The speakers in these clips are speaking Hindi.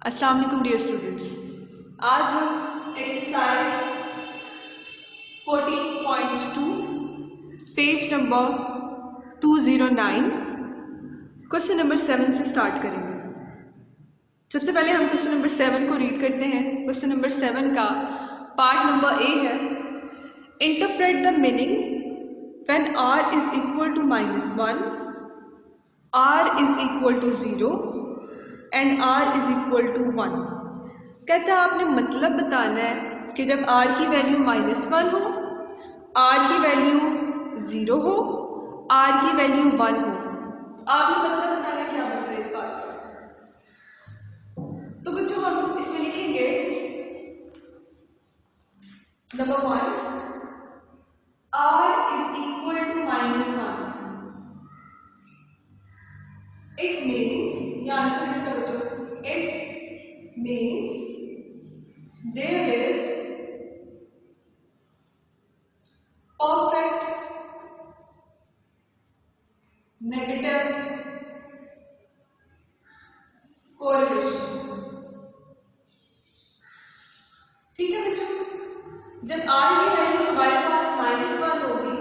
अस्सलाम वालेकुम डियर स्टूडेंट्स। आज हम exercise 14.2 page number 209 question number 7 से स्टार्ट करेंगे। सबसे पहले हम क्वेश्चन नंबर 7 को रीड करते हैं। क्वेश्चन नंबर 7 का पार्ट नंबर ए है, interpret the meaning when r is equal to -1, r is equal to 0 and r is equal to 1। कहता है आपने मतलब बताना है कि जब r की वैल्यू -1 हो, r की वैल्यू 0 हो, r की वैल्यू 1 हो। आपने मतलब बताना क्या मतलब है इस बात का। तो बच्चों हम इसमें लिखेंगे number 1, r is equal to -1। It means, ये आंसर इसका बच्चों, it means there is perfect negative correlation। ठीक है बच्चों, जब r की वैल्यू हमारे पास -1 होगी,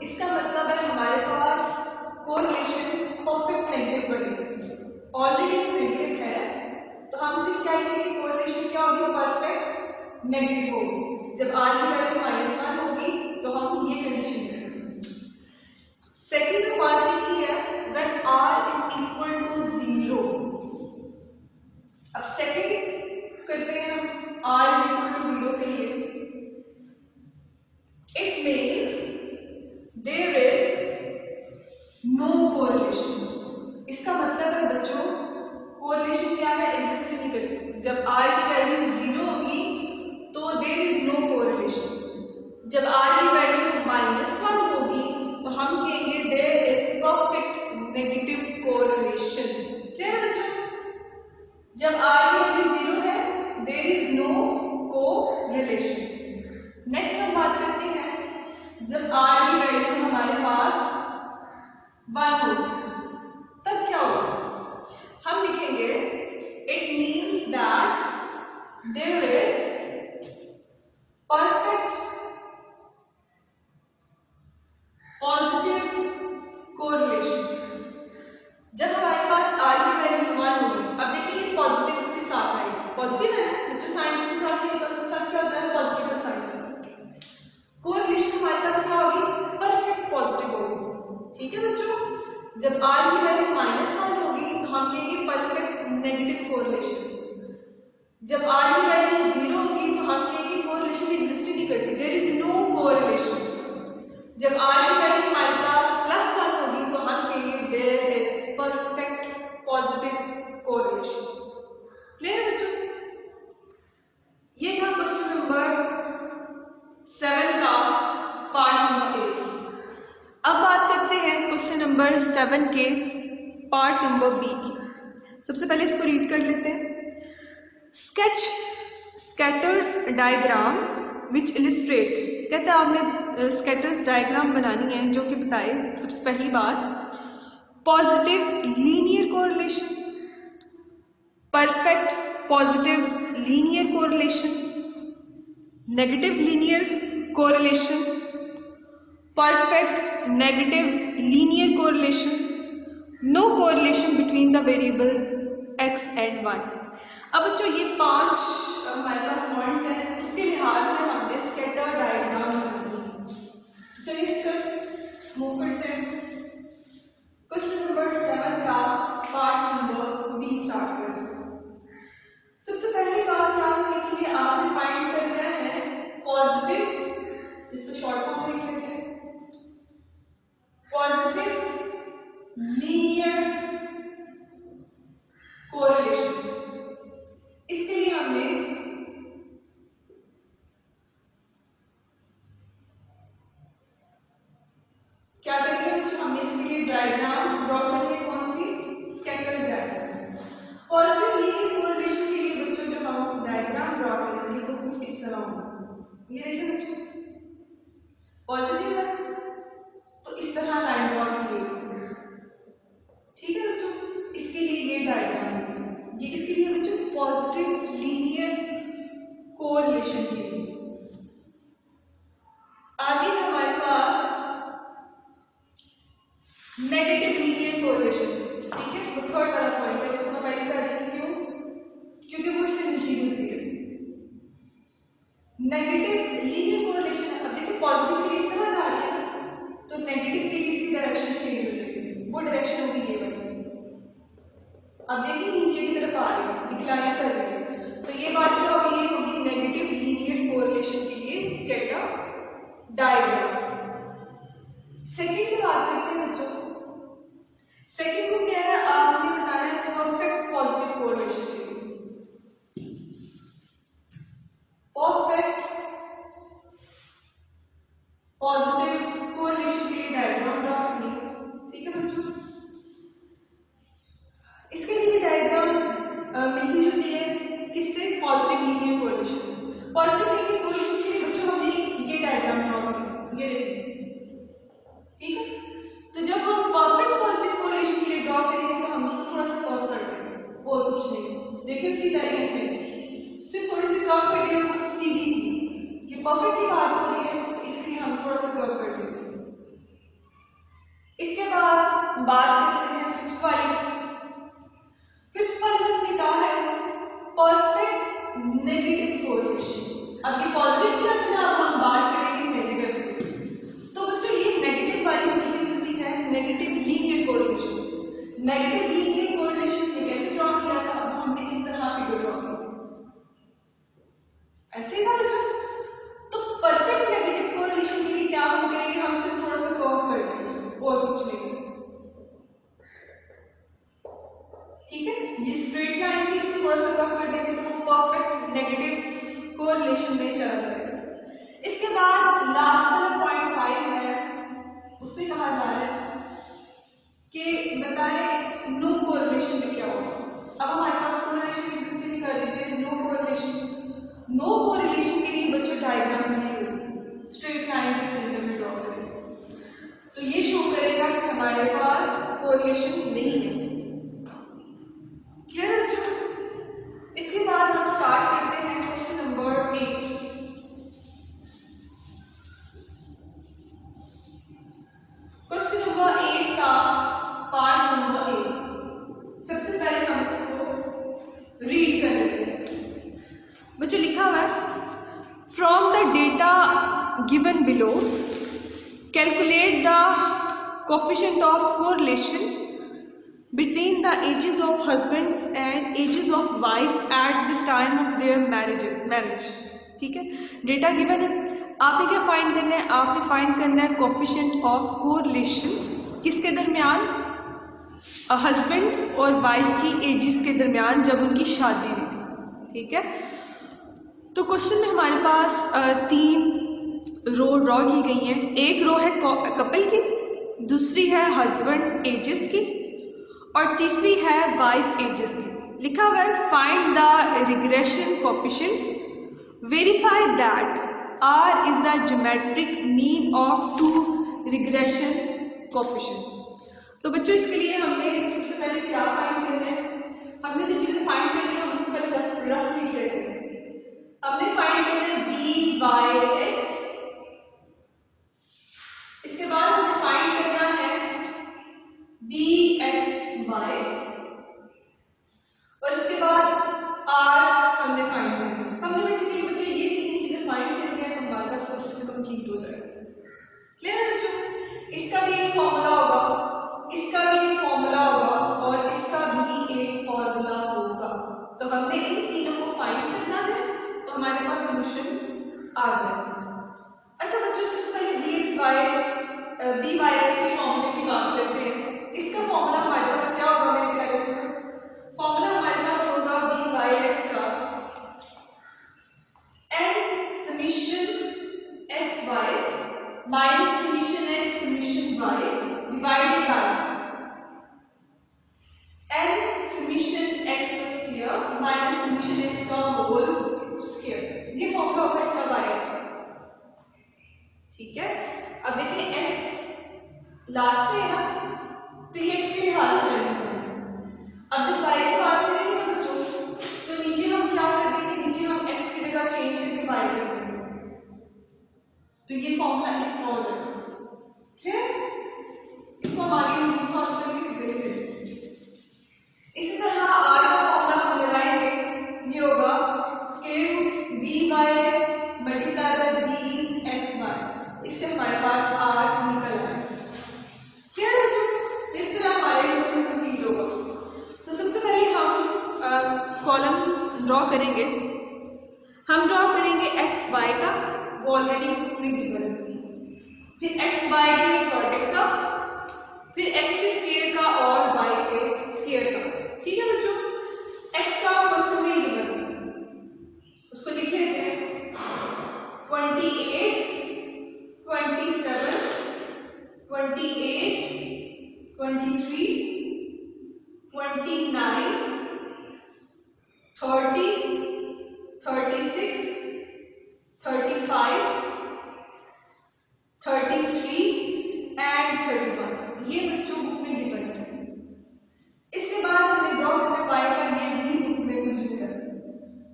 इसका मतलब है हमारे पास कोरिलेशन परफेक्ट नेगेटिव बनेगी। ऑलरेडी नेगेटिव है तो हम सिर्फ क्या लिखेंगे, कोरिलेशन क्या होगी, परफेक्ट नेगेटिव होगी। जब r की वैल्यू -1 होगी तो हम ये कंडीशन लिखेंगे। सेकंड बात लिखी है when r is equal to 0। अब सेकंड करते हैं हम r इज इक्वल टू 0 के लिए। It means there is no correlation. इसका मतलब है बच्चों, कोरिलेशन क्या है, एग्जिस्ट नहीं करती। जब r की वैल्यू 0 होगी तो देयर इज नो कोरिलेशन। जब r की वैल्यू -1 होगी तो हम कहेंगे there is perfect negative correlation. Clear है बच्चों? जब r की वैल्यू 0 है, there is no correlation. Next हम बात करते हैं जब r की वैल्यू हमारे पास 1 होगी, तब क्या होगा। हम लिखेंगे it means that there is perfect positive correlation. जब हमारे पास r की वैल्यू 1 होगी, अब देखिए पॉजिटिव के साथ आएगी, पॉजिटिव है ना, जो साइंस के साथ है उसके साथ क्या होता है, पॉजिटिव का साइन। कोरिलेशन हमारे पास क्या होगी, परफेक्ट पॉजिटिव होगी। ठीक है बच्चों, जब r की वैल्यू -1 होगी तो हम कहेंगे परफेक्ट नेगेटिव कोरिलेशन। जब r की वैल्यू 0 होगी तो हम कहेंगे कोरिलेशन एग्जिस्ट ही नहीं करती, देयर इज नो कोरिलेशन। जब r की वैल्यू हमारे पास +1 होगी तो हम कहेंगे there is perfect positive correlation. Clear है बच्चों? ये था क्वेश्चन नंबर 7 का पार्ट नंबर 8। अब बात करते हैं क्वेश्चन नंबर 7 के पार्ट नंबर बी की। सबसे पहले इसको रीड कर लेते हैं। Sketch scatters diagram which illustrate. कहता है आपने स्कैटर्स डायग्राम बनानी है जो कि बताए सबसे पहली बात positive linear correlation, perfect positive linear correlation, negative linear correlation, perfect negative linear correlation, no correlation between the variables x and y। अब बच्चों ये 5 हमारे पास पॉइंट्स हैं, उसके लिहाज से हमने स्कैटर डायग्राम बनानी है। चलिए इस तरफ मूव करते हैं। क्वेश्चन नंबर 7 का पार्ट नंबर बी स्टार्ट करते हैं। सबसे पहली बात क्या लिखी है, आपने फाइंड करना है पॉजिटिव, इसको शॉर्ट फॉर्म में लिख लेते हैं, पॉजिटिव लीनियर कोरिलेशन। इसके लिए हमने क्या करना है बच्चों, हमने इसके लिए डायग्राम ड्रॉ करनी है, कौन सी, scatter diagram. Positive linear correlation के लिए बच्चों जो हम डायग्राम ड्रॉ करेंगे वो कुछ इस तरह होगा। ये देखिए बच्चों, पॉजिटिव है तो इस तरह लाइन ड्रॉ कीजिए। ठीक है बच्चों, इसके लिए ये डायग्राम है। ये किसके लिए बच्चों, पॉजिटिव नीचे की तरफ आ रही है, डिक्लाइन कर रही है, तो ये बात क्या होगी, ये होगी नेगेटिव लीनियर कोरिलेशन के लिए स्कैटर डायग्राम। सेकंड की बात करते हैं बच्चों। सेकंड को क्या है, आपने बताना है परफेक्ट पॉजिटिव कोरिलेशन के लिए। परफेक्ट पॉजिटिव कोरिलेशन के लिए डायग्राम ड्रॉ करनी है, ठीक है बच्चों। इसके लिए डायग्राम मिलती जुलती है किससे, positive linear correlation. Positive linear correlation के लिए बच्चों हमने ये डायग्राम ड्रॉ किया, ये ठीक है। तो जब हम परफेक्ट पॉजिटिव कोरिलेशन के लिए ड्रॉ करेंगे तो हम इसको थोड़ा सा कर्व कर देंगे और कुछ नहीं। देखिए उसकी तरीके से सिर्फ थोड़ी सी कर्व कर देंगे, कुछ सीधी थी कि परफेक्ट की बात हो रही है तो इसलिए हम थोड़ा सा कर्व कर देंगे। इसके बाद बात करते हैं फिफ्थ वाली। फिफ्थ वाली में कहा है परफेक्ट नेगेटिव कोरिलेशन। अब ये पॉजिटिव की अच्छा अब हम बात करेंगे नेगेटिव। तो बच्चों ये नेगेटिव वाली मिलती है negative linear correlation. Negative linear correlation ये कैसे ड्रॉ किया था, अब हमने इस तरह फिगर ड्रॉ किया था, ऐसे ही था बच्चों। तो परफेक्ट नेगेटिव कोरिलेशन के लिए क्या हम करेंगे, हम सिर्फ थोड़ा सा कर्व कर देंगे और कुछ नहीं, ठीक है। ये स्ट्रेट लाइन की इसको थोड़ा सा कर्व कर देंगे तो वो परफेक्ट नेगेटिव कोरिलेशन में चला जाएगा। इसके बाद लास्ट वाला पॉइंट 5 है, उसमें कहा जा रहा है कि बताएं नो कोरिलेशन में क्या होगा। अब हमारे पास कोरिलेशन एग्जिस्ट नहीं कर रही है, नो कोरिलेशन। नो कोरिलेशन के लिए बच्चों डायग्राम नहीं, स्ट्रेट लाइन के सेंटर में ड्रॉ करें तो ये शो करेगा कि हमारे पास कोरिलेशन नहीं है, क्लियर बच्चों। इसके बाद हम स्टार्ट करते हैं क्वेश्चन नंबर 8। क्वेश्चन नंबर 8 का पार्ट नंबर 8। सबसे पहले हम इसको रीड कर लेते हैं। बच्चों लिखा हुआ है from the data given below calculate the coefficient of correlation between the ages of husbands and ages of wife at the time of their marriage। ठीक है, डेटा गिवन है, आपने क्या फाइंड करना है, आपने फाइंड करना है कोफिशिएंट ऑफ कोरिलेशन किसके दरमियान, हस्बैंड्स और वाइफ की एजेस के दरमियान जब उनकी शादी हुई थी, ठीक है। तो क्वेश्चन में हमारे पास 3 रो ड्रॉ की गई हैं। एक रो है कपल की, दूसरी है हस्बैंड एजेस की और तीसरी है वाइफ एजेस की। लिखा हुआ है find the regression coefficients, verify that R is the geometric mean of 2 regression coefficient। तो बच्चों इसके लिए हमने सबसे पहले क्या फाइंड करना है, हमने जो चीजें फाइंड करनी है हम उससे पहले रफ लिख लेते हैं। हमने फाइंड करना है B/X, इसके बाद हमें फाइंड करना है BX/Y और इसके बाद R हमने फाइंड करना है। हमने बेसिकली बच्चों ये 3 चीजें फाइंड करनी है तो हमारे पास क्वेश्चन कंप्लीट हो जाएगा, क्लियर है बच्चों। इसका भी एक फॉर्मूला होगा, इसका भी एक फॉर्मूला होगा और इसका भी एक फॉर्मूला होगा। तो हमने इन तीनों को फाइंड करना है तो हमारे पास सॉल्यूशन आ जाएगा। अच्छा बच्चों सबसे पहले BY/X के फॉर्मूले की बात करते हैं। इसका फॉर्मूला हमारे पास क्या होगा, मैं क्या करूँगा, फॉर्मूला हमारे पास होगा BY/X का N summation XY minus summation X summation Y divided by N summation X का स्क्वायर माइनस समीशन X का होल स्क्वायर। ये फॉर्मूला होगा इसका Y/X का, ठीक है। अब देखिए X लास्ट में है ना, तो ये X के लिहाज से करना चाहिए। अब जब Y की बात करेंगे ना बच्चों तो नीचे हम क्या कर देंगे, नीचे हम X की जगह चेंज करके Y कर देंगे, तो ये फॉर्मूला इसका हो जाएगा, ठीक। इसको हम आगे नीचे सॉल्व करके फिर करेंगे। इसी तरह R का फॉर्मूला हम लगाएंगे, ये होगा square root B/X multiply by BX/Y, इससे हमारे पास R निकल आएगा, क्या है बच्चों। इस तरह हमारे क्वेश्चन कंप्लीट होगा। तो सबसे पहले हम कॉलम्स ड्रॉ करेंगे। हम ड्रॉ करेंगे एक्स वाई का, वो ऑलरेडी बुक में गिवन है, फिर एक्स वाई के प्रोडक्ट का, फिर एक्स के स्क्वायर का और वाई के स्क्वायर का। ठीक है बच्चों, एक्स का क्वेश्चन में गिवन है, उसको लिख लेते हैं 28, 27, 28, 23, 29, 30, 36, 35, 33 एंड 31। ये बच्चों बुक में गिवन है। इसके बाद हमने ड्रॉ करना वाई का, ये भी बुक में मौजूद है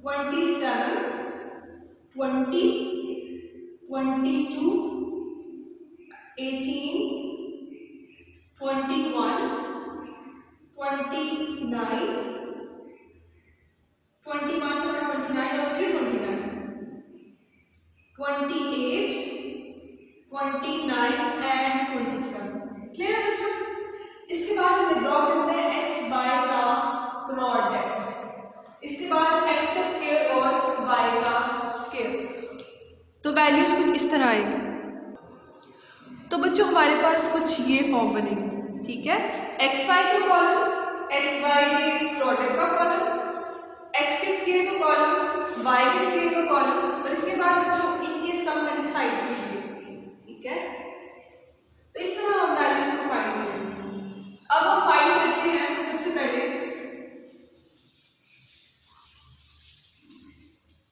27, 20, 22, 18, 21, 29, 21 और 29 और फिर 29, 28, 29 एंड 27। क्लियर है बच्चों? इसके बाद हमें ड्रॉ करना है एक्स वाई का प्रोडक्ट, इसके बाद एक्स का स्क्वायर और वाई का स्क्वायर। तो वैल्यूज कुछ इस तरह आएगी। तो बच्चों हमारे पास कुछ ये फॉर्म बनेगी। ठीक है, एक्स वाई का कॉलम, एक्स वाई के प्रोडक्ट का कॉलम, एक्स के स्क्वायर का कॉलम, वाई के स्क्वायर का कॉलम, और इसके बाद बच्चों इनके सम मैंने साइड पे दिए। ठीक है, तो इस तरह हम वैल्यूज को फाइंड करेंगे। अब हम फाइंड करते हैं सबसे पहले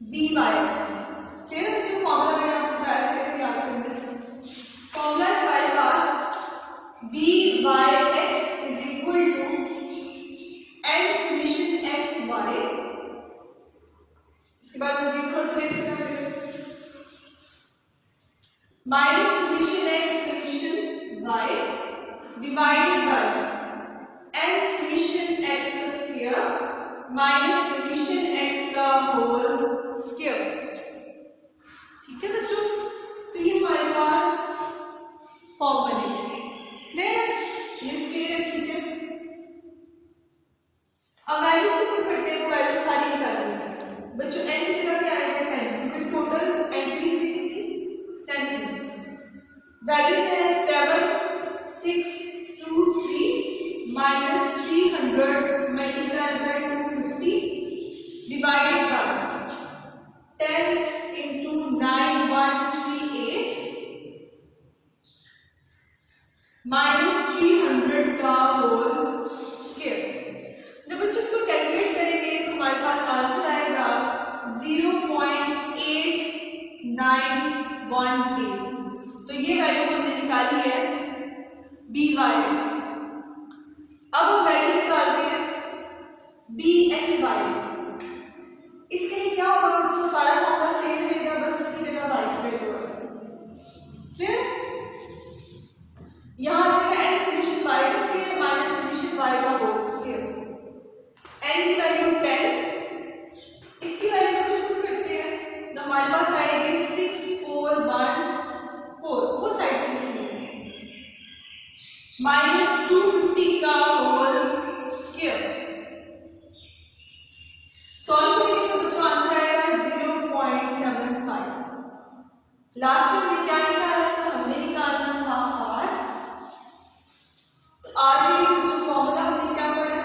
बी वाई एक्स। फिर बच्चों फॉर्मूला मैंने आपको बताया कैसे याद करना है। फॉर्मूला है हमारे पास B Y X is equal to N summation X Y, इसके बाद मजीद थोड़ा सा लेते हैं minus summation X summation Y divided by N summation X का स्क्वायर माइनस समेशन एक्स का होल स्क्वायर। ठीक है बच्चों, तो ये हमारे पास फॉर्म बनेगी। ये स्क्वायर है। ठीक है, अब वैल्यूज को पुट करते हैं, वो वैल्यू सारी निकालेंगे बच्चों। एन की जगह पे आएगा 10, क्योंकि टोटल एंट्रीज कितनी थी 10 थी। वैल्यूज है 7, 6, 2, 3 minus 300 multiplied by 250 divided by 10 into 9138 minus 300 का होल स्क्वायर। जब बच्चों इसको कैलकुलेट करेंगे तो हमारे पास आंसर आएगा 0.8918। तो ये वैल्यू हमने निकाली है बी वाई एक्स। अब हम वैल्यू निकालते हैं बी एक्स वाई। इसके लिए क्या होगा, तो सारा फॉर्मूला सेम रहेगा, बस इसकी जगह वाई फिर होगा। फिर यहां देखा एन समेशन वाई का स्क्वायर माइनस समेशन वाई का होल स्क्वायर। एन की वैल्यू 10, इसकी वैल्यू को पुट करते हैं तो हमारे पास आएगी 6414, वो साइड पे लिखेंगे माइनस 250 का होल स्क्वायर। सॉल्व करेंगे तो बच्चों आंसर आएगा 0.75। लास्ट में हमने क्या निकाला था, हमने निकालना था आर। तो आर के लिए जो फॉर्मूला हमने क्या पढ़ा,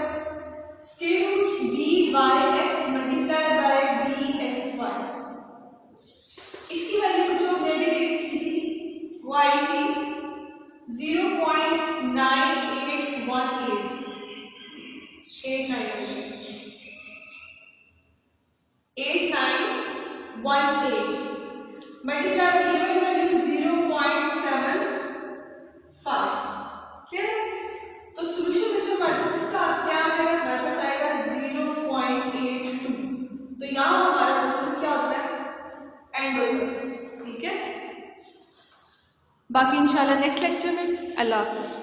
square root B Y X multiplied by B X Y. इसकी वैल्यू जो हमने अभी रेज की थी वो आई थी 8918 मल्टीप्लाई की वैल्यू 0.75। ठीक है, तो सॉल्यूशन में जो हमारे पास इसका क्या आएगा, हमारे पास आएगा 0.82। तो यहाँ हमारा क्वेश्चन क्या होता है, एंड होगा। ठीक है, बाकी इंशाल्लाह नेक्स्ट लेक्चर में। अल्लाह हाफिज़।